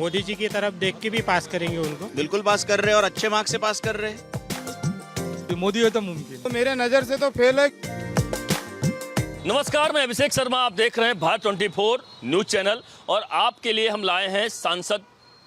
मोदी जी की तरफ देख के भी पास करेंगे उनको। बिल्कुल पास कर रहे हैं और अच्छे मार्क्स से पास कर रहे हैं। मोदी हो तो मुमकिन। तो मेरे नज़र से तो फेल है। नमस्कार, मैं अभिषेक शर्मा, आप देख रहे हैं भारत 24 न्यूज चैनल और आपके लिए हम लाए हैं सांसद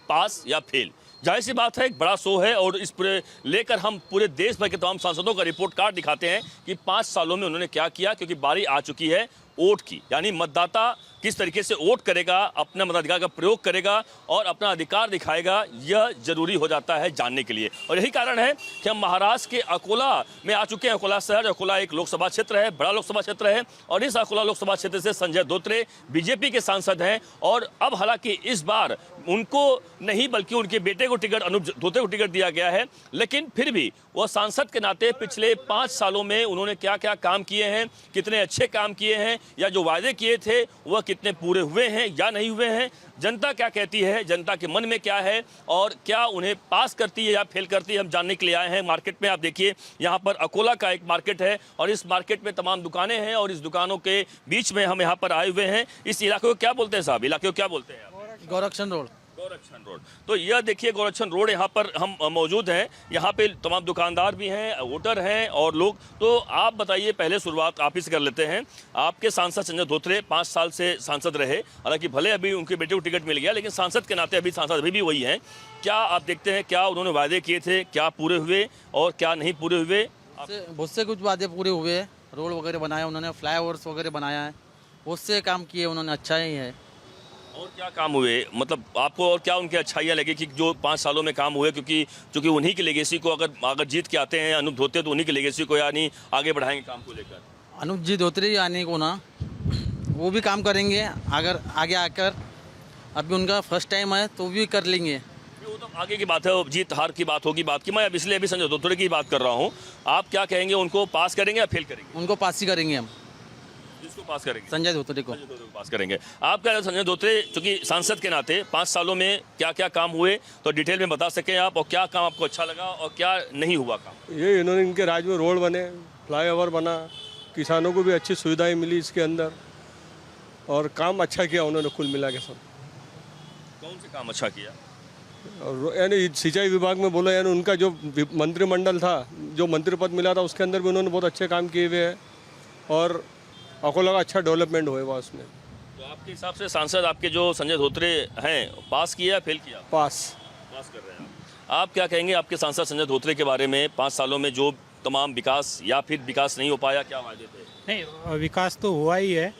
पास या फेल। जाहिर सी बात है, एक बड़ा शो है और इस पूरे लेकर हम पूरे देश भर के तमाम सांसदों का रिपोर्ट कार्ड दिखाते हैं कि 5 सालों में उन्होंने क्या किया, क्योंकि बारी आ चुकी है वोट की। यानी मतदाता किस तरीके से वोट करेगा, अपने मताधिकार का प्रयोग करेगा और अपना अधिकार दिखाएगा, यह जरूरी हो जाता है जानने के लिए। और यही कारण है कि हम महाराष्ट्र के अकोला में आ चुके हैं। अकोला शहर, अकोला एक लोकसभा क्षेत्र है, बड़ा लोकसभा क्षेत्र है और इस अकोला लोकसभा क्षेत्र से संजय धोत्रे बीजेपी के सांसद हैं। और अब हालांकि इस बार उनको नहीं बल्कि उनके बेटे को टिकट, अनूप धोत्रे को टिकट दिया गया है, लेकिन फिर भी वह सांसद के नाते पिछले 5 सालों में उन्होंने क्या क्या काम किए हैं, कितने अच्छे काम किए हैं या जो वायदे किए थे वह कितने पूरे हुए हैं या नहीं हुए हैं, जनता क्या कहती है, जनता के मन में क्या है और क्या उन्हें पास करती है या फेल करती है, हम जानने के लिए आए हैं। मार्केट में आप देखिए, यहाँ पर अकोला का एक मार्केट है और इस मार्केट में तमाम दुकानें हैं और इस दुकानों के बीच में हम यहाँ पर आए हुए हैं। इस इलाके को क्या बोलते हैं साहब, इलाके को क्या बोलते हैं आप? गोरक्षण रोड। गोरक्षण रोड। तो यह देखिए गोरक्षण रोड, यहाँ पर हम मौजूद हैं। यहाँ पे तमाम दुकानदार भी हैं, वोटर हैं और लोग। तो आप बताइए, पहले शुरुआत आप ही से कर लेते हैं। आपके सांसद संजय धोत्रे 5 साल से सांसद रहे, हालांकि भले अभी उनके बेटे को टिकट मिल गया, लेकिन सांसद के नाते अभी सांसद अभी भी वही हैं। क्या आप देखते हैं, क्या उन्होंने वायदे किए थे, क्या पूरे हुए और क्या नहीं पूरे हुए? बहुत से कुछ वादे पूरे हुए हैं। रोड वगैरह बनाया उन्होंने, फ्लाईओवर्स वगैरह बनाया है, बहुत से काम किए उन्होंने, अच्छा ही है। और क्या काम हुए, मतलब आपको और क्या उनकी अच्छाइयाँ लगी कि जो 5 सालों में काम हुए? क्योंकि उन्हीं की लेगेसी को अगर जीत के आते हैं अनूप धोत्रे, तो उन्हीं की लेगेसी को यानी आगे बढ़ाएंगे काम को लेकर। अनूप जी धोत्रे आने को ना, वो भी काम करेंगे अगर आगे आकर। अभी उनका फर्स्ट टाइम है तो भी कर लेंगे। वो तो आगे की बात है, जीत हार की बात होगी बात की। मैं अब इसलिए अभी संजय धोत्रे की बात कर रहा हूँ। आप क्या कहेंगे, उनको पास करेंगे या फेल करेंगे? उनको पास ही करेंगे हम। जिसको पास करेंगे? संजय धोत्रे को पास करेंगे। आप क्या संजय धोत्रे, चूंकि सांसद के नाते 5 सालों में क्या क्या काम हुए तो डिटेल में बता सकें आप, और क्या काम आपको अच्छा लगा और क्या नहीं हुआ काम? ये इन्होंने, इनके राज में रोड बने, फ्लाईओवर बना, किसानों को भी अच्छी सुविधाएं मिली इसके अंदर और काम अच्छा किया उन्होंने कुल मिला के सब। कौन से काम अच्छा किया? और यानी सिंचाई विभाग में बोला, यानी उनका जो मंत्रिमंडल था, जो मंत्री पद मिला था, उसके अंदर भी उन्होंने बहुत अच्छे काम किए हुए हैं और अकोला का अच्छा डेवलपमेंट हुआ उसमें। तो आपके हिसाब से सांसद आपके जो संजय धोत्रे हैं, पास किया या फेल किया? पास कर रहे हैं आप क्या कहेंगे आपके सांसद संजय धोत्रे के बारे में? 5 सालों में जो तमाम विकास या फिर विकास नहीं हो पाया, क्या वादे थे? नहीं, विकास तो हुआ ही है,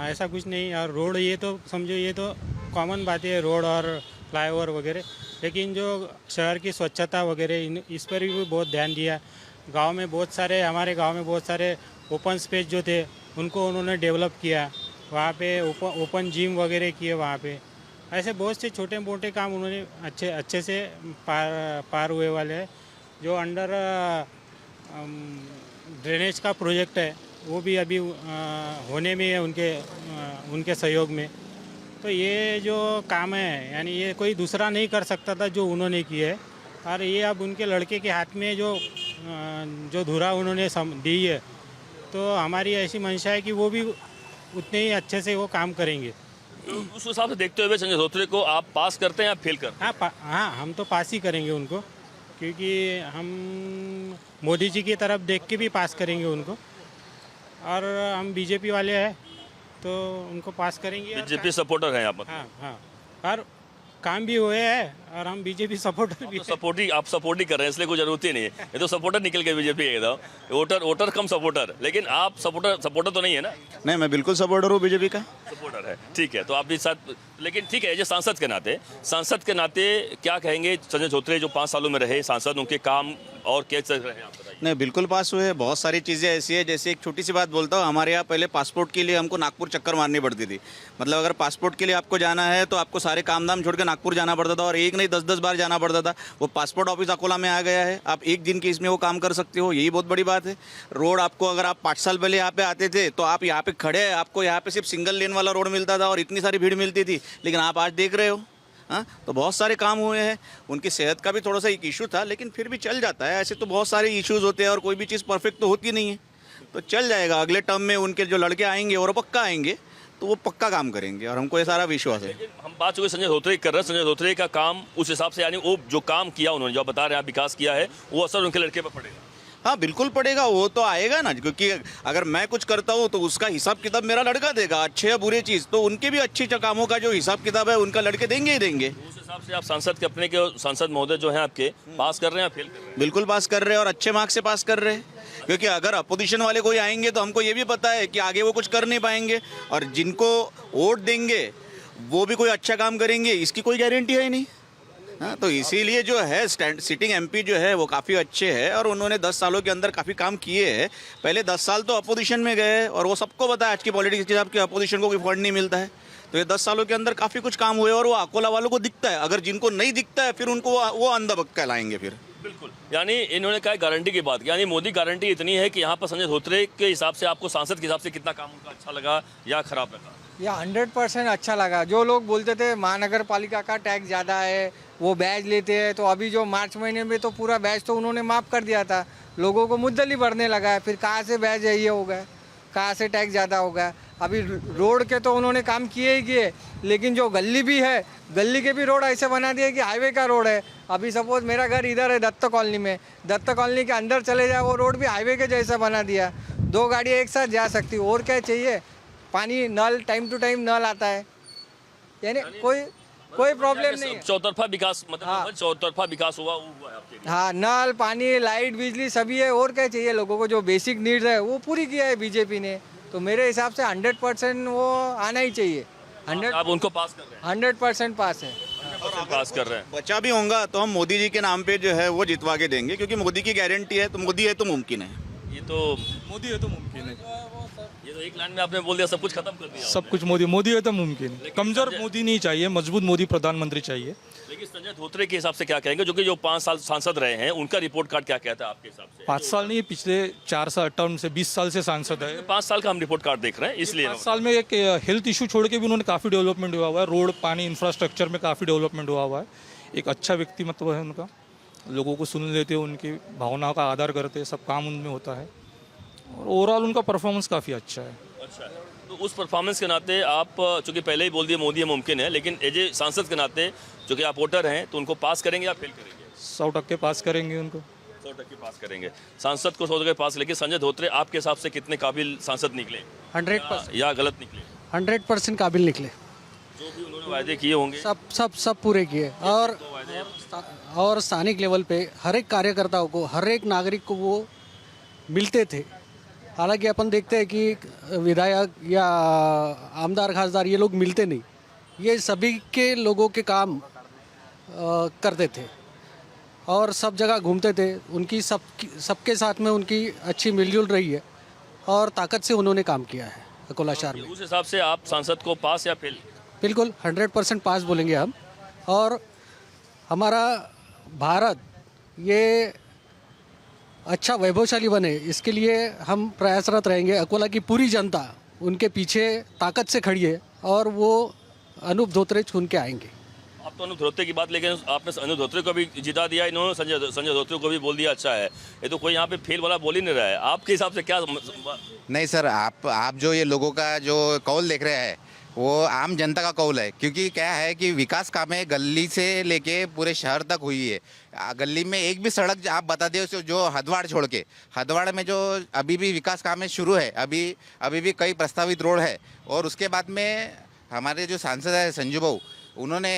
ऐसा कुछ नहीं। और रोड, ये तो समझो, ये तो कॉमन बात है, रोड और फ्लाईओवर वगैरह। लेकिन जो शहर की स्वच्छता वगैरह, इस पर भी बहुत ध्यान दिया। गांव में बहुत सारे, हमारे गांव में बहुत सारे ओपन स्पेस जो थे उनको उन्होंने डेवलप किया। वहाँ पे ओपन जिम वगैरह किए वहाँ पे। ऐसे बहुत से छोटे मोटे काम उन्होंने अच्छे से पार हुए वाले हैं। जो अंडर ड्रेनेज का प्रोजेक्ट है वो भी अभी होने में है उनके सहयोग में। तो ये जो काम है, यानी ये कोई दूसरा नहीं कर सकता था जो उन्होंने किया है। और ये अब उनके लड़के के हाथ में जो धुरा उन्होंने दी है, तो हमारी ऐसी मंशा है कि वो भी उतने ही अच्छे से वो काम करेंगे। तो उस हिसाब से देखते हुए संजय धोत्रे को आप पास करते हैं या फेल करते हैं? हाँ, हम तो पास ही करेंगे उनको, क्योंकि हम मोदी जी की तरफ देख के भी पास करेंगे उनको। और हम बीजेपी वाले हैं तो उनको पास करेंगे। बीजेपी सपोर्टर हैं आप? हाँ, और काम भी हुए हैं और हम बीजेपी सपोर्टर भी। आप सपोर्ट ही कर रहे हैं, इसलिए कोई जरूरत ही नहीं है। ये तो सपोर्टर निकल के बीजेपी है, वोटर कम सपोर्टर। लेकिन आप सपोर्टर तो नहीं है ना? नहीं, मैं बिल्कुल सपोर्टर हूँ बीजेपी का। सपोर्टर है, ठीक है। तो आप भी साथ, लेकिन ठीक है, जो सांसद के नाते क्या कहेंगे संजय धोत्रे जो 5 सालों में रहे सांसद, उनके काम और कैसे रहे आप बताइए? नहीं, बिल्कुल पास हुए। बहुत सारी चीज़ें ऐसी है, जैसे एक छोटी सी बात बोलता हूँ, हमारे यहाँ पहले पासपोर्ट के लिए हमको नागपुर चक्कर मारनी पड़ती थी। मतलब अगर पासपोर्ट के लिए आपको जाना है तो आपको सारे काम धाम छोड़ के नागपुर जाना पड़ता था और एक नहीं 10-10 बार जाना पड़ता था। वो पासपोर्ट ऑफिस अकोला में आ गया है, आप एक दिन के इसमें वो काम कर सकते हो, यही बहुत बड़ी बात है। रोड आपको, अगर आप 5 साल पहले यहाँ पे आते थे तो आप यहाँ पे खड़े, आपको यहाँ पे सिर्फ सिंगल लेन वाला रोड मिलता था और इतनी सारी भीड़ मिलती थी, लेकिन आप आज देख रहे हो। हाँ, तो बहुत सारे काम हुए हैं। उनकी सेहत का भी थोड़ा सा एक इशू था, लेकिन फिर भी चल जाता है। ऐसे तो बहुत सारे इश्यूज होते हैं और कोई भी चीज़ परफेक्ट तो होती नहीं है, तो चल जाएगा। अगले टर्म में उनके जो लड़के आएंगे और पक्का आएंगे, तो वो पक्का काम करेंगे और हमको ये सारा विश्वास है। लेकिन हम बात चूंकि संजय धोत्रे की कर रहे हैं, संजय धोत्रे का काम उस हिसाब से, यानी वो जो काम किया उन्होंने, जो आप बता रहे हैं, आप विकास किया है, वो असर उनके लड़के पर पड़ेगा। हाँ बिल्कुल पड़ेगा, वो तो आएगा ना, क्योंकि अगर मैं कुछ करता हूँ तो उसका हिसाब किताब मेरा लड़का देगा, अच्छे या बुरे चीज़, तो उनके भी अच्छे कामों का जो हिसाब किताब है उनका लड़के देंगे ही देंगे। उस हिसाब से आप सांसद के अपने के सांसद महोदय जो हैं आपके, पास कर रहे हैं या फेल कर रहे हैं? बिल्कुल पास कर रहे हैं और अच्छे मार्क्स से पास कर रहे हैं, क्योंकि अगर अपोजिशन वाले कोई आएंगे तो हमको ये भी पता है कि आगे वो कुछ कर नहीं पाएंगे, और जिनको वोट देंगे वो भी कोई अच्छा काम करेंगे इसकी कोई गारंटी है ही नहीं। हाँ, तो इसीलिए जो है सिटिंग एमपी जो है वो काफ़ी अच्छे हैं और उन्होंने 10 सालों के अंदर काफ़ी काम किए हैं। पहले 10 साल तो अपोजिशन में गए और वो सबको पता है आज की पॉलिटिक्स के हिसाब की अपोजिशन को कोई फंड नहीं मिलता है, तो ये 10 सालों के अंदर काफ़ी कुछ काम हुए और वो अकोला वालों को दिखता है। अगर जिनको नहीं दिखता है फिर उनको वो अंधा भक्त कहलाएंगे फिर। बिल्कुल, यानी इन्होंने कहा गारंटी की बात, यानी मोदी गारंटी इतनी है कि यहाँ पर संजय धोत्रे के हिसाब से आपको सांसद के हिसाब से कितना काम उनका अच्छा लगा या खराब लगा? या 100% अच्छा लगा। जो लोग बोलते थे महानगर पालिका का टैक्स ज़्यादा है, वो बैच लेते हैं, तो अभी जो मार्च महीने में तो पूरा बैच तो उन्होंने माफ़ कर दिया था, लोगों को मुद्दल बढ़ने लगा है, फिर कहाँ से बैच ये हो गया, कहाँ से टैक्स ज़्यादा हो गया। अभी रोड के तो उन्होंने काम किए ही किए, लेकिन जो गली भी है, गली के भी रोड ऐसे बना दिए कि हाईवे का रोड है। अभी सपोज मेरा घर इधर है दत्त कॉलोनी में, दत्त कॉलोनी के अंदर चले जाए वो रोड भी हाईवे के जैसा बना दिया, 2 गाड़ियाँ एक साथ जा सकती, और क्या चाहिए। पानी नल टाइम टू टाइम नल आता है, यानी कोई प्रॉब्लम नहीं है। चौतरफा विकास, मतलब हाँ। चौतरफा विकास हुआ है आपके लिए। हाँ, नल पानी लाइट बिजली सभी है, और क्या चाहिए। लोगों को जो बेसिक नीड्स है वो पूरी किया है बीजेपी ने, तो मेरे हिसाब से 100% वो आना ही चाहिए। आप उनको पास कर रहे हैं? 100% पास है। पास कर रहे हैं। बचा भी होगा तो हम मोदी जी के नाम पे जो है वो जितवा के देंगे, क्योंकि मोदी की गारंटी है, तो मोदी है तो मुमकिन है। ये तो मोदी है तो मुमकिन है, ये तो एक लाइन में आपने बोल दिया, सब कुछ खत्म कर दिया। सब कुछ मोदी है तो मुमकिन है। कमजोर मोदी नहीं चाहिए, मजबूत मोदी प्रधानमंत्री चाहिए। लेकिन संजय धोत्रे के हिसाब से क्या कहेंगे, जो 5 साल सांसद रहे हैं, उनका रिपोर्ट कार्ड क्या कहता है आपके हिसाब से? 5 साल नहीं, पिछले 4 साल टर्म से 20 साल से सांसद है। 5 साल का हम रिपोर्ट कार्ड देख रहे हैं, इसलिए 5 साल में एक हेल्थ इशू छोड़ के भी उन्होंने काफ़ी डेवलपमेंट हुआ हुआ है, रोड पानी इंफ्रास्ट्रक्चर में काफ़ी डेवलपमेंट हुआ हुआ है। एक अच्छा व्यक्तिमत्व है उनका, लोगों को सुन लेते हैं, उनकी भावनाओं का आदर करते हैं, सब काम उनमें होता है, और ओवरऑल उनका परफॉर्मेंस काफ़ी अच्छा है। अच्छा है। तो उस परफॉर्मेंस के नाते आप, चूंकि पहले ही बोल दिए मोदी है मुमकिन है, लेकिन एज ए सांसद के नाते जो कि आप वोटर हैं, तो उनको पास करेंगे या फेल करेंगे? 100% पास करेंगे उनको। 100% पास करेंगे सांसद को, 100% पास। लेकिन संजय धोत्रे आपके हिसाब से कितने काबिल सांसद निकले 100% या गलत निकले? 100% काबिल निकले, जो भी उन्होंने वायदे किए होंगे सब पूरे किए। और स्थानिक लेवल पे हर एक कार्यकर्ताओं को, हर एक नागरिक को वो मिलते थे। हालांकि अपन देखते हैं कि विधायक या आमदार खासदार ये लोग मिलते नहीं, ये सभी के लोगों के काम करते थे और सब जगह घूमते थे। उनकी सबके साथ में उनकी अच्छी मिलजुल रही है और ताकत से उन्होंने काम किया है अकोला शहर में। उस हिसाब से आप सांसद को पास या फेल? बिल्कुल 100% पास बोलेंगे हम। और हमारा भारत ये अच्छा वैभवशाली बने, इसके लिए हम प्रयासरत रहेंगे। अकोला की पूरी जनता उनके पीछे ताकत से खड़ी है और वो अनूप धोत्रे चुन के आएंगे। आप तो अनूप धोत्रे की बात, लेकिन आपने अनूप धोत्रे को भी जिता दिया, इन्होंने संजय धोत्रे को भी बोल दिया अच्छा है, ये तो कोई यहाँ पे फेल वाला बोल ही नहीं रहा है। आपके हिसाब से क्या? नहीं सर, आप जो ये लोगों का जो कौल देख रहे हैं वो आम जनता का कौल है, क्योंकि क्या है कि विकास कामें गली से लेके पूरे शहर तक हुई है। गली में एक भी सड़क आप बता दें, जो हदवाड़ छोड़ के, हदवाड़ में जो अभी भी विकास कामें शुरू है, अभी भी कई प्रस्तावित रोड है। और उसके बाद में हमारे जो सांसद है संजू भाऊ, उन्होंने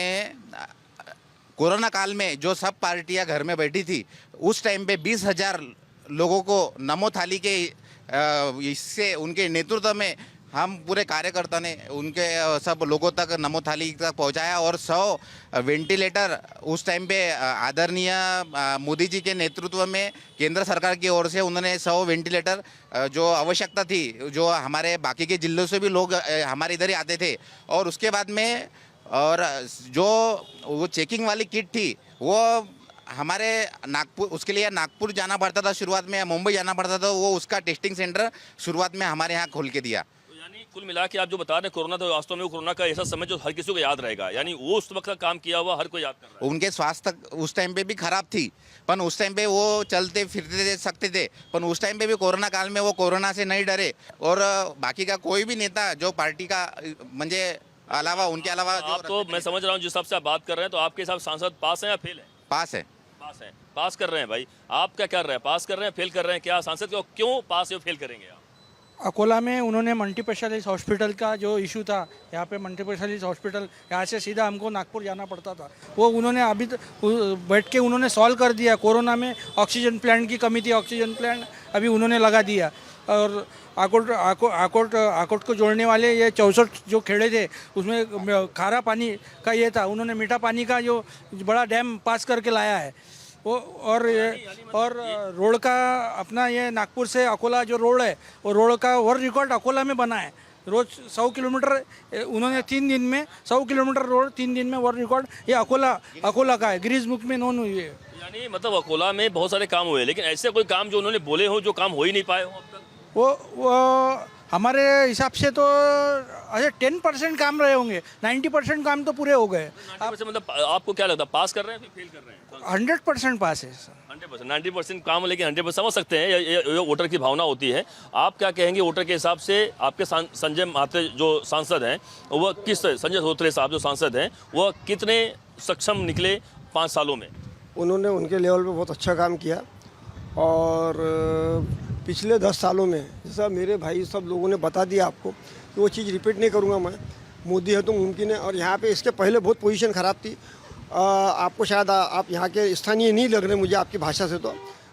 कोरोना काल में जो सब पार्टियां घर में बैठी थी, उस टाइम पे 20,000 लोगों को नमो थाली के इससे उनके नेतृत्व में हम पूरे कार्यकर्ता ने उनके सब लोगों तक नमो थाली तक पहुंचाया। और 100 वेंटिलेटर उस टाइम पे आदरणीय मोदी जी के नेतृत्व में केंद्र सरकार की ओर से उन्होंने 100 वेंटिलेटर जो आवश्यकता थी, जो हमारे बाकी के जिलों से भी लोग हमारे इधर ही आते थे। और उसके बाद में और जो वो चेकिंग वाली किट थी वो हमारे नागपुर, उसके लिए नागपुर जाना पड़ता था शुरुआत में, मुंबई जाना पड़ता था, वो उसका टेस्टिंग सेंटर शुरुआत में हमारे यहाँ खोल के दिया। कुल मिला के आप जो बता रहे हैं कोरोना, तो वास्तव में वो कोरोना का ऐसा समय जो हर किसी को याद रहेगा, यानी वो उस वक्त का काम किया हुआ हर कोई याद कर रहा है। उनके स्वास्थ्य उस टाइम पे भी खराब थी, पर उस टाइम पे वो चलते फिरते दे सकते थे, पर उस टाइम पे भी कोरोना काल में वो कोरोना से नहीं डरे। और बाकी का कोई भी नेता जो पार्टी का म्हणजे अलावा उनके अलावा आप तो मैं समझ रहा हूँ जिस हिसाब से आप बात कर रहे हैं, तो आपके हिसाब से सांसद पास है या फेल है? पास है। पास है, पास कर रहे हैं भाई। आप क्या कर रहे हैं, पास कर रहे हैं, फेल कर रहे हैं? क्या सांसद को क्यों पास या फेल करेंगे आप? अकोला में उन्होंने मल्टीस्पेशलिस्ट हॉस्पिटल का जो इशू था, यहाँ पे मल्टीस्पेशलिस्ट हॉस्पिटल यहाँ से सीधा हमको नागपुर जाना पड़ता था, वो उन्होंने अभी बैठ के उन्होंने सॉल्व कर दिया। कोरोना में ऑक्सीजन प्लांट की कमी थी, ऑक्सीजन प्लांट अभी उन्होंने लगा दिया। और आकोट को जोड़ने वाले ये 64 जो खेड़े थे उसमें खारा पानी का ये था, उन्होंने मीठा पानी का जो बड़ा डैम पास करके लाया है वो। और रोड का अपना ये नागपुर से अकोला जो रोड है, वो रोड का वर्ल्ड रिकॉर्ड अकोला में बना है। रोज 100 किलोमीटर उन्होंने 3 दिन में 100 किलोमीटर रोड 3 दिन में वर्ल्ड रिकॉर्ड ये अकोला का है, गिनीज बुक में नोन हुई है। यानी मतलब अकोला में बहुत सारे काम हुए, लेकिन ऐसे कोई काम जो उन्होंने बोले हो जो काम हो ही नहीं पाए हो अब तक? वो हमारे हिसाब से तो अरे 10% काम रहे होंगे, 90% काम तो पूरे हो गए। 90% मतलब आपको क्या लगता है, पास कर रहे हैं फिर फेल कर रहे हैं? 100% पास है सर। 100%, 90% काम, लेकिन 100% समझ सकते हैं ये वोटर की भावना होती है। आप क्या कहेंगे वोटर के हिसाब से? आपके संजय महात्रे जो सांसद हैं, वह किस, संजय धोत्रे साहब जो सांसद हैं, वह कितने सक्षम निकले 5 सालों में? उन्होंने उनके लेवल पे बहुत अच्छा काम किया। और पिछले 10 सालों में जैसा मेरे भाई सब लोगों ने बता दिया आपको, तो वो चीज़ रिपीट नहीं करूँगा मैं। मोदी है तो मुमकिन है। और यहाँ पे इसके पहले बहुत पोजीशन ख़राब थी। आपको शायद आप यहाँ के स्थानीय नहीं लग रहे मुझे आपकी भाषा से,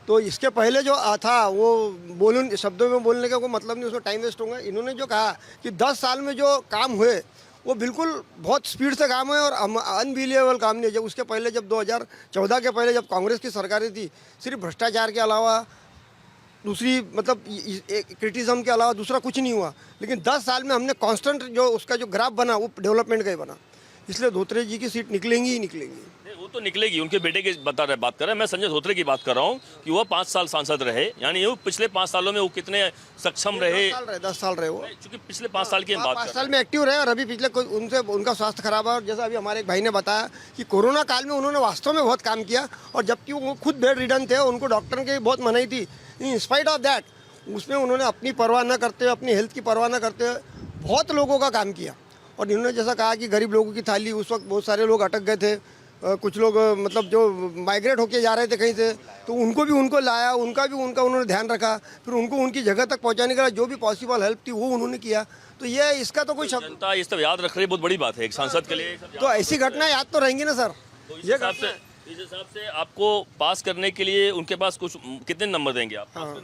तो इसके पहले जो था वो शब्दों में बोलने का कोई मतलब नहीं, उसमें टाइम वेस्ट होगा। इन्होंने जो कहा कि 10 साल में जो काम हुए वो बिल्कुल बहुत स्पीड से काम है और अनबिलीवेबल काम नहीं है। जब उसके पहले, जब 2014 के पहले जब कांग्रेस की सरकारें थी, सिर्फ भ्रष्टाचार के अलावा दूसरी मतलब क्रिटिज्म के अलावा दूसरा कुछ नहीं हुआ। लेकिन 10 साल में हमने कांस्टेंट जो उसका जो ग्राफ बना वो डेवलपमेंट का ही बना। इसलिए धोत्रे जी की सीट निकलेंगी ही निकलेंगी। वो तो निकलेगी, उनके बेटे की बात कर रहे हैं। मैं संजय धोत्रे की बात कर रहा हूँ कि वह 5 साल सांसद रहे, यानी वो पिछले 5 सालों में वो कितने सक्षम रहे? 10 साल रहे वो, क्योंकि पिछले 5 साल की हम बात कर रहे हैं। 5 साल में एक्टिव रहे। और अभी पिछले उनका स्वास्थ्य खराब है। और जैसा अभी हमारे एक भाई ने बताया कि कोरोना काल में उन्होंने वास्तव में बहुत काम किया। और जबकि वो खुद बेड रिडन थे, उनको डॉक्टर की बहुत मनाही थी, इन स्पाइट ऑफ दैट उसमें उन्होंने अपनी परवाह न करते हुए, अपनी हेल्थ की परवाह न करते हुए बहुत लोगों का काम किया। और इन्होंने जैसा कहा कि गरीब लोगों की थाली, उस वक्त बहुत सारे लोग अटक गए थे, कुछ लोग मतलब जो माइग्रेट होके जा रहे थे कहीं से, तो उनको लाया, उनका उन्होंने ध्यान रखा, फिर उनको उनकी जगह तक पहुंचाने का जो भी पॉसिबल हेल्प थी वो उन्होंने किया। तो ये इसका तो कोई शब्द, जनता इस तरह याद रख रही, बहुत बड़ी बात है एक सांसद के लिए। तो ऐसी घटना याद तो रहेंगी ना सर। इस हिसाब से आपको पास करने के लिए उनके पास कुछ कितने नंबर देंगे आप? हाँ,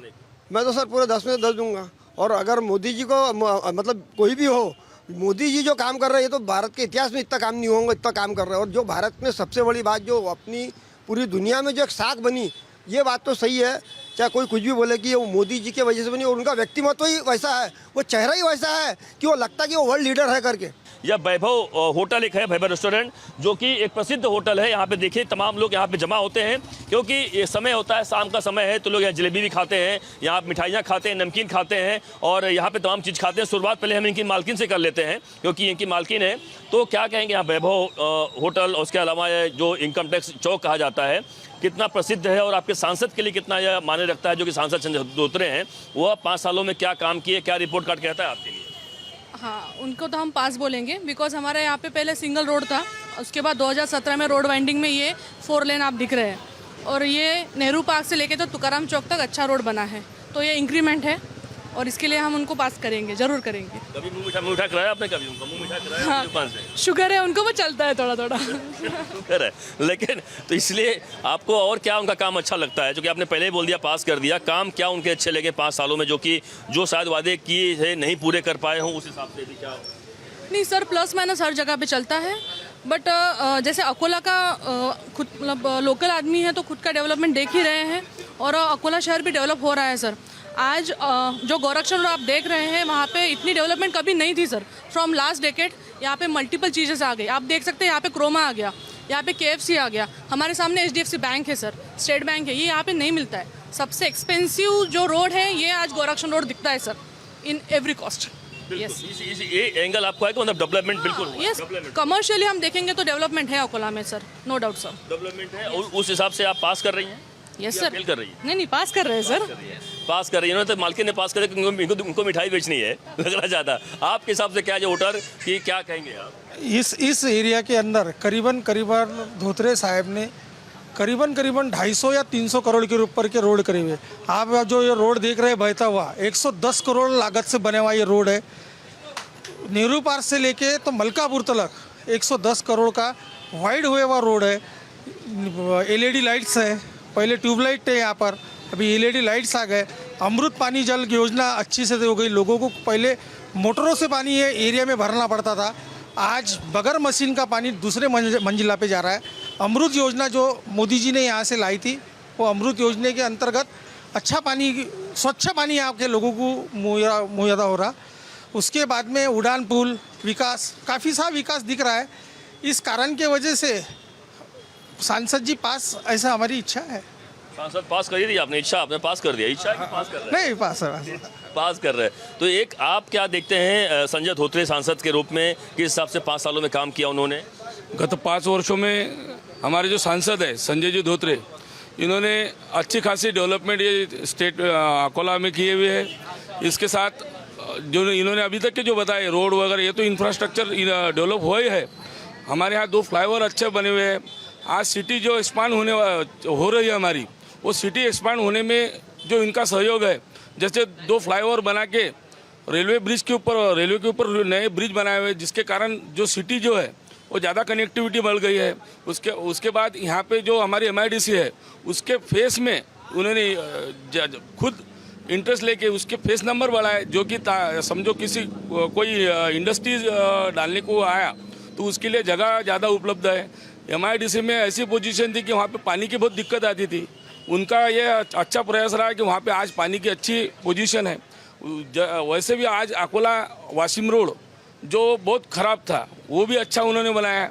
मैं तो सर पूरे 10 में 10 दूंगा। और अगर मोदी जी को मतलब कोई भी हो, मोदी जी जो काम कर रहे हैं, ये तो भारत के इतिहास में इतना काम नहीं होगा, इतना काम कर रहे हैं। और जो भारत में सबसे बड़ी बात, जो अपनी पूरी दुनिया में जो एक साख बनी, ये बात तो सही है। चाहे कोई कुछ भी बोले कि वो मोदी जी की वजह से बनी, और उनका व्यक्तिमत्व ही वैसा है, वो चेहरा ही वैसा है कि वो लगता है कि वो वर्ल्ड लीडर है करके। यह वैभव होटल एक है, वैभव रेस्टोरेंट, जो कि एक प्रसिद्ध होटल है। यहाँ पे देखिए तमाम लोग यहाँ पे जमा होते हैं, क्योंकि ये समय होता है, शाम का समय है, तो लोग यहाँ जलेबी भी खाते हैं, यहाँ मिठाइयाँ खाते हैं, नमकीन खाते हैं, और यहाँ पे तमाम चीज़ खाते हैं। शुरुआत पहले हम इनकी मालकिन से कर लेते हैं, क्योंकि इनकी मालकिन है। तो क्या कहेंगे यहाँ वैभव होटल, उसके अलावा जो इनकम टैक्स चौक कहा जाता है, कितना प्रसिद्ध है और आपके सांसद के लिए कितना यह मायने रखता है? जो कि सांसद संजय धोत्रे हैं, वह 5 सालों में क्या काम किए, क्या रिपोर्ट कार्ड कहता है आपके लिए? हाँ, उनको तो हम पास बोलेंगे, बिकॉज हमारे यहाँ पे पहले सिंगल रोड था, उसके बाद 2017 में रोड वाइंडिंग में ये 4 लेन आप दिख रहे हैं, और ये नेहरू पार्क से लेके तो तुकाराम चौक तक अच्छा रोड बना है। तो ये इंक्रीमेंट है और इसके लिए हम उनको पास करेंगे, जरूर करेंगे। कभी मुँह मीठा कराया आपने? कभी उनका मुँह मीठा कराया? हाँ, दुकान से शुगर है उनको, वो चलता है थोड़ा थोड़ा। शुगर है, लेकिन तो इसलिए आपको और क्या उनका काम अच्छा लगता है? जो कि आपने पहले ही बोल दिया, पास कर दिया। काम क्या उनके अच्छे लगे 5 सालों में, जो कि जो शायद वादे किए थे नहीं पूरे कर पाए हों, उस हिसाब से भी क्या? नहीं सर, प्लस माइनस हर जगह पे चलता है, बट जैसे अकोला का खुद मतलब लोकल आदमी है तो खुद का डेवलपमेंट देख ही रहे हैं, और अकोला शहर भी डेवलप हो रहा है सर। आज जो गोरक्षण रोड आप देख रहे हैं, वहाँ पे इतनी डेवलपमेंट कभी नहीं थी सर। फ्रॉम लास्ट डेकेड यहाँ पे मल्टीपल चीज़ें आ गई। आप देख सकते हैं यहाँ पे क्रोमा आ गया, यहाँ पे KFC आ गया, हमारे सामने HDFC बैंक है सर, स्टेट बैंक है, ये यहाँ पे नहीं मिलता है। सबसे एक्सपेंसिव जो रोड है ये आज गोरक्षण रोड दिखता है सर, इन एवरी कॉस्ट। ये एंगल आपको है कि मतलब डेवलपमेंट बिल्कुल हुआ है, यस डेवलपमेंट कमर्शियली हम देखेंगे तो डेवलपमेंट है अकोला में sir, no doubt sir. Development है और उस हिसाब से आप पास कर रही हैं यस या सर। फेल कर रही हैं? नहीं पास कर रहे हैं सर। पास कर रही है तो मालकिन ने पास कर दिया क्योंकि उनको मिठाई बेचनी है लग रहा ज़्यादा। आपके हिसाब से क्या जो वोटर की क्या कहेंगे आप? इस एरिया के अंदर करीबन धोत्रे साहब ने करीबन 250 या 300 करोड़ के ऊपर के रोड करीब है। आप जो ये रोड देख रहे हैं बहता हुआ 110 करोड़ लागत से बने हुआ ये रोड है। नेहरू पार्क से लेके तो मलकापुर तक 110 करोड़ का वाइड हुआ हुआ रोड है। LED लाइट्स है, पहले ट्यूबलाइट थे यहाँ पर, अभी LED लाइट्स आ गए। अमृत पानी जल योजना अच्छी से हो गई। लोगों को पहले मोटरों से पानी ये एरिया में भरना पड़ता था, आज बगैर मशीन का पानी दूसरे मंजिला पे जा रहा है। अमृत योजना जो मोदी जी ने यहाँ से लाई थी, वो अमृत योजना के अंतर्गत अच्छा पानी, स्वच्छ पानी यहाँ के लोगों को मुहैया हो रहा। उसके बाद में उड़ान पुल विकास, काफ़ी सा विकास दिख रहा है। इस कारण के वजह से सांसद जी पास, ऐसा हमारी इच्छा है। सांसद पास कर दी आपने, इच्छा आपने पास कर दिया, इच्छा है कि पास कर रहे हैं? नहीं पास कर रहे हैं। तो एक आप क्या देखते हैं संजय धोत्रे सांसद के रूप में, किस हिसाब से 5 सालों में काम किया उन्होंने? गत 5 वर्षों में हमारे जो सांसद है संजय जी धोत्रे, इन्होंने अच्छी खासी डेवलपमेंट ये स्टेट अकोला में किए हुए है। इसके साथ जो इन्होंने अभी तक के जो बताए रोड वगैरह, ये तो इंफ्रास्ट्रक्चर डेवलप हुआ ही है। हमारे यहाँ 2 फ्लाईओवर अच्छे बने हुए हैं। आज सिटी जो एक्सपांड हो रही है हमारी, वो सिटी एक्सपांड होने में जो इनका सहयोग है, जैसे 2 फ्लाईओवर बना के रेलवे के ऊपर नए ब्रिज बनाए हुए, जिसके कारण जो सिटी जो है वो ज़्यादा कनेक्टिविटी बढ़ गई है। उसके बाद यहाँ पे जो हमारी MIDC है, उसके फेस में उन्होंने खुद इंटरेस्ट लेके उसके फेस नंबर बढ़ाए, जो कि समझो किसी कोई इंडस्ट्रीज डालने को आया तो उसके लिए जगह ज़्यादा उपलब्ध है। MIDC में ऐसी पोजीशन थी कि वहाँ पे पानी की बहुत दिक्कत आती थी। उनका ये अच्छा प्रयास रहा है कि वहाँ पे आज पानी की अच्छी पोजीशन है। वैसे भी आज अकोला वाशिम रोड जो बहुत ख़राब था, वो भी अच्छा उन्होंने बनाया।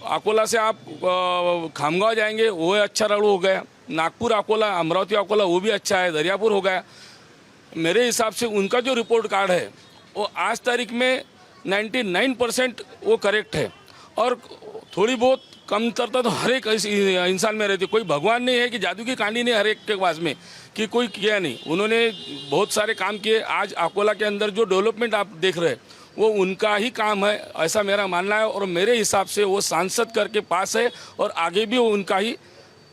अकोला से आप खामगांव जाएंगे, वो अच्छा रोड हो गया। नागपुर अकोला, अमरावती अकोला, वो भी अच्छा है। दरियापुर हो गया। मेरे हिसाब से उनका जो रिपोर्ट कार्ड है वो आज तारीख में 99% वो करेक्ट है। और थोड़ी बहुत कमतरता तो हर एक इंसान में रहती। कोई भगवान नहीं है कि जादू की कहानी नहीं हर एक के पास में कि कोई किया नहीं। उन्होंने बहुत सारे काम किए। आज अकोला के अंदर जो डेवलपमेंट आप देख रहे हैं वो उनका ही काम है, ऐसा मेरा मानना है। और मेरे हिसाब से वो सांसद करके पास है और आगे भी वो उनका ही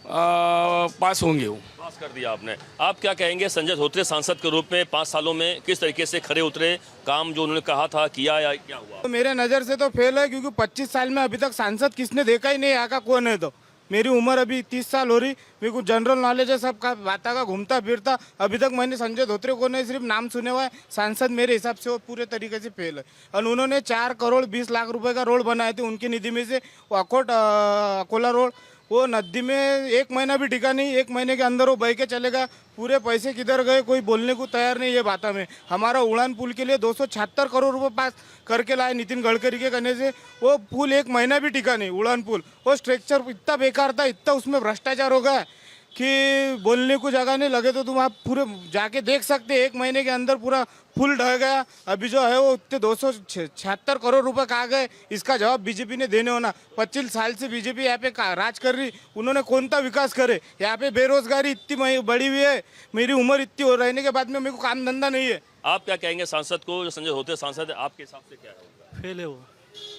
पास होंगे। वो पास कर दिया आपने। आप क्या कहेंगे संजय धोत्रे सांसद के रूप में 5 सालों में किस तरीके से खरे उतरे, काम जो उन्होंने कहा था किया या क्या हुआ? तो मेरे नज़र से तो फेल है, क्योंकि 25 साल में अभी तक सांसद किसने देखा ही नहीं यहाँ का कौन है। तो मेरी उम्र अभी 30 साल हो रही, मेरे को जनरल नॉलेज है सब का, बाता का घूमता फिरता। अभी तक मैंने संजय धोत्रे को नहीं, सिर्फ नाम सुने हुआ है। सांसद मेरे हिसाब से वो पूरे तरीके से फेल है। और उन्होंने 4 करोड़ 20 लाख रुपए का रोड बनाए थे उनकी निधि में से। वो अकोला रोड, वो नदी में 1 महीना भी टिका नहीं। 1 महीने के अंदर वो बह के चलेगा। पूरे पैसे किधर गए कोई बोलने को तैयार नहीं है बात में। हमारा उड़ान पुल के लिए 276 करोड़ रुपए पास करके लाए नितिन गडकरी के कहने से। वो पुल 1 महीना भी टिका नहीं, उड़ान पुल। वो स्ट्रक्चर इतना बेकार था, इतना उसमें भ्रष्टाचार हो गया कि बोलने को जगह नहीं लगे। तो तुम आप पूरे जाके देख सकते, 1 महीने के अंदर पूरा पुल ढह गया। अभी जो है वो उतने 276 करोड़ रुपए कहाँ गए, इसका जवाब बीजेपी ने देने होना। 25 साल से बीजेपी यहाँ पे राज कर रही, उन्होंने कौन सा विकास करे? यहाँ पे बेरोजगारी इतनी बढ़ी हुई है। मेरी उम्र इतनी हो रहने के बाद में मेरे को काम धंधा नहीं है। आप क्या कहेंगे सांसद को, जो संजय धोत्रे सांसद है, आपके हिसाब से क्या है? फेल है वो,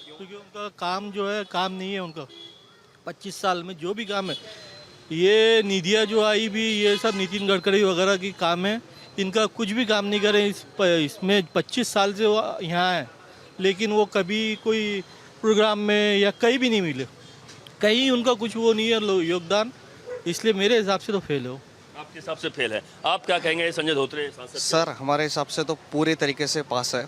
क्योंकि उनका काम जो है काम नहीं है उनका। 25 साल में जो भी काम है, ये निधियाँ जो आई भी, ये सब नितिन गडकरी वगैरह की काम है। इनका कुछ भी काम नहीं करे। इसमें 25 साल से वो यहाँ है, लेकिन वो कभी कोई प्रोग्राम में या कहीं भी नहीं मिले, कहीं उनका कुछ वो नहीं है योगदान। इसलिए मेरे हिसाब से तो फेल हो। आपके हिसाब से फेल है। आप क्या कहेंगे संजय धोत्रे सांसद? सर हमारे हिसाब से तो पूरी तरीके से पास है।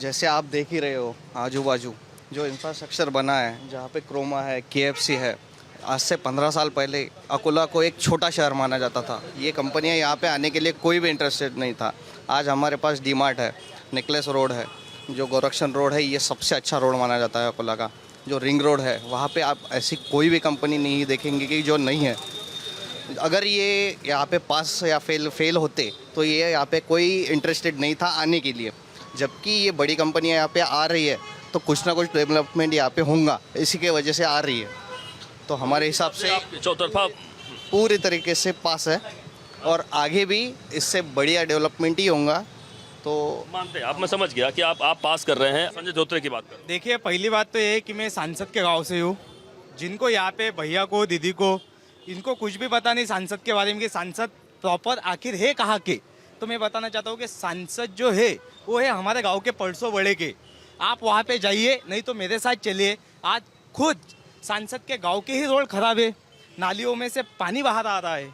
जैसे आप देख ही रहे हो आजू बाजू जो इंफ्रास्ट्रक्चर बना है, जहाँ पे क्रोमा है, KFC है। आज से 15 साल पहले अकोला को एक छोटा शहर माना जाता था। ये कंपनियां यहाँ पे आने के लिए कोई भी इंटरेस्टेड नहीं था। आज हमारे पास DMart है, नेकलेस रोड है, जो गोरक्षण रोड है, ये सबसे अच्छा रोड माना जाता है अकोला का। जो रिंग रोड है, वहाँ पे आप ऐसी कोई भी कंपनी नहीं देखेंगे कि जो नहीं है। अगर ये यहाँ पे पास या फेल होते तो ये यहाँ पे कोई इंटरेस्टेड नहीं था आने के लिए। जबकि ये बड़ी कंपनियां यहाँ पे आ रही है तो कुछ ना कुछ डेवलपमेंट यहाँ पे होगा, इसी के वजह से आ रही है। तो हमारे हिसाब से चौतरफा पूरी तरीके से पास है और आगे भी इससे बढ़िया डेवलपमेंट ही होगा। तो मानते हैं आप, मैं समझ गया कि आप पास कर रहे हैं। संजय धोत्रे की बात कर। देखिए, पहली बात तो ये है कि मैं सांसद के गांव से हूँ। जिनको यहाँ पे भैया को, दीदी को, इनको कुछ भी पता नहीं सांसद के बारे में कि सांसद प्रॉपर आखिर है कहाँ के। तो मैं बताना चाहता हूँ कि सांसद जो है वो है हमारे गांव के परसों बड़े के। आप वहाँ पे जाइए, नहीं तो मेरे साथ चलिए। आज खुद सांसद के गांव के ही रोड खराब है, नालियों में से पानी बाहर आ रहा है।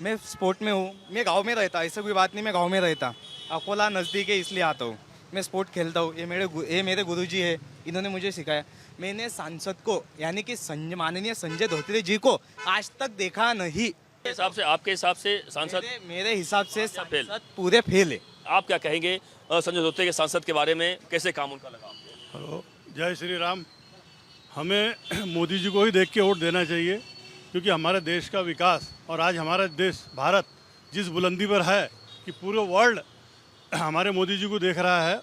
मैं स्पोर्ट में हूँ, मैं गांव में रहता, ऐसा कोई बात नहीं, मैं गांव में रहता, अकोला नज़दीक है इसलिए आता हूँ। मैं स्पोर्ट खेलता हूँ, ये मेरे गुरुजी है, इन्होंने मुझे सिखाया। मैंने सांसद को यानी कि माननीय संजय धोत्रे जी को आज तक देखा नहीं। आपके हिसाब से सांसद मेरे हिसाब से सांसद पूरे फेल है। आप क्या कहेंगे संजय धोत्रे के सांसद के बारे में, कैसे काम उनका लगा? हेलो, जय श्री राम। हमें मोदी जी को ही देख के वोट देना चाहिए, क्योंकि हमारे देश का विकास और आज हमारा देश भारत जिस बुलंदी पर है कि पूरे वर्ल्ड हमारे मोदी जी को देख रहा है।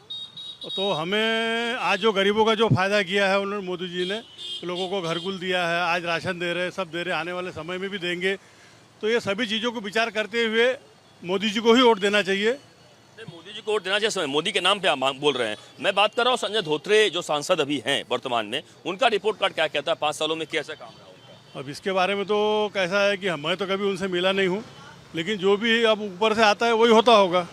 तो हमें आज जो गरीबों का जो फ़ायदा किया है उन्होंने, मोदी जी ने लोगों को घरकुल दिया है, आज राशन दे रहे हैं, सब दे रहे हैं, आने वाले समय में भी देंगे। तो ये सभी चीज़ों को विचार करते हुए मोदी जी को ही वोट देना चाहिए। मोदी जी को वोट देना चाहिए, मोदी के नाम पे आप बोल रहे हैं। मैं बात कर रहा हूँ संजय धोत्रे जो सांसद अभी हैं वर्तमान में, उनका रिपोर्ट कार्ड क्या कहता है? 5 सालों में कैसा काम रहा उनका? अब इसके बारे में तो कैसा है कि मैं तो कभी उनसे मिला नहीं हूँ, लेकिन जो भी अब ऊपर से आता है वही होता होगा।